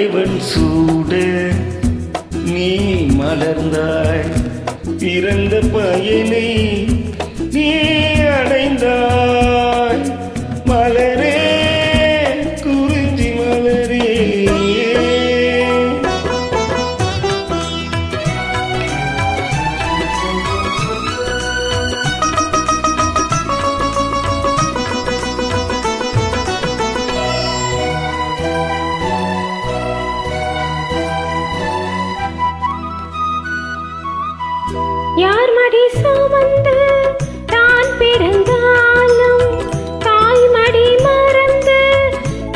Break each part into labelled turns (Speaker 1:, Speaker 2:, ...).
Speaker 1: தலைவன் சூட நீ மலர்ந்தாய், பிறந்த பயனை நீ அடைந்தாய். மலரே குறிஞ்சி மலரே,
Speaker 2: யார் மடி சுமந்து தான் பிறந்தாலும் தாய்மடி மறந்து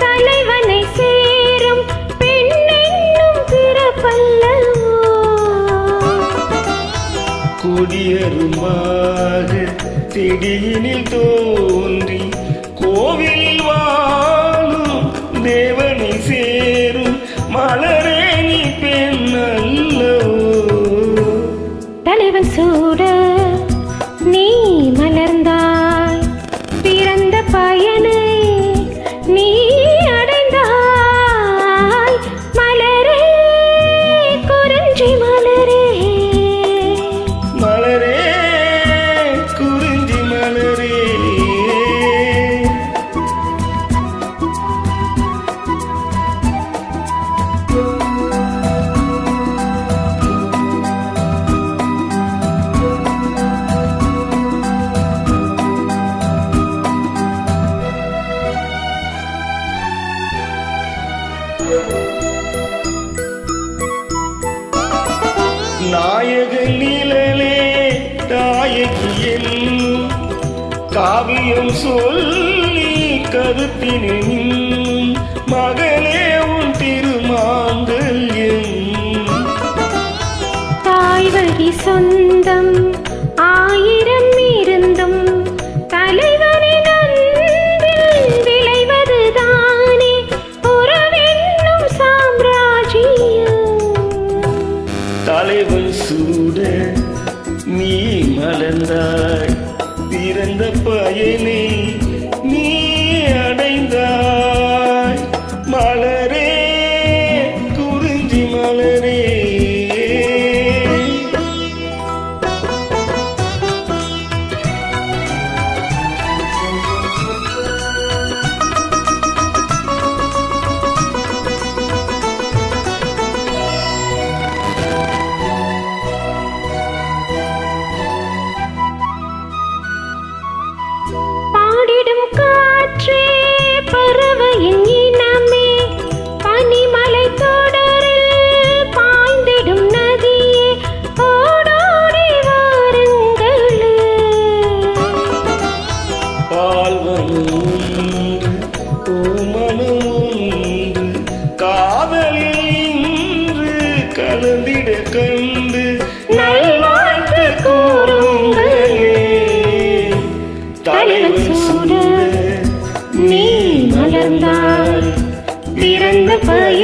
Speaker 2: தலைவனை சேரும் பெண்ணென்னும் பிறப்பல்லவோ.
Speaker 1: கொடியருமாக செடியினில் தோன்றி கோவிலில் வாழும் தேவனை சேரும் மலரே நீ பெண் அல்லவோ.
Speaker 2: தலைவன் சூட நீ மலர்ந்தாய், பிறந்த பயனை நீ அடைந்தாய். மலரே குறிஞ்சி மலரே,
Speaker 1: மலரே குறிஞ்சி மலரே, நாயக நிழலே தாயகி என்னும் காவியம் சொல்லி கருத்தினில் நின்னும் மகளே உன் திருமாங்கல்யம்.
Speaker 2: தாய்வழி சொந்தம் ஆயிரம் இருந்தும் தலைவனின் அன்பில் விளைவதுதானே உறவென்னும் சாம்ராஜ்யம்.
Speaker 1: தலைவன் சூட நீ மலர்ந்தாய், பிறந்த பயனை நீ அடைந்தாய். மலரே குறிஞ்சி மலரே,
Speaker 2: பாடிடும் காற்றே பறவையின் இனமே, பனிமலை தொடரில் பாய்ந்திடும் நதியே ஓடோடி வாருங்களே.
Speaker 1: பால்வனும் ஒன்று பூமனும் ஒன்று காதலில் இன்று கலந்திட கண்டு நல்வாழ்த்து கூறுங்களே. தலைவன் சூட நீ மலர்ந்தாய், பிறந்த பயனை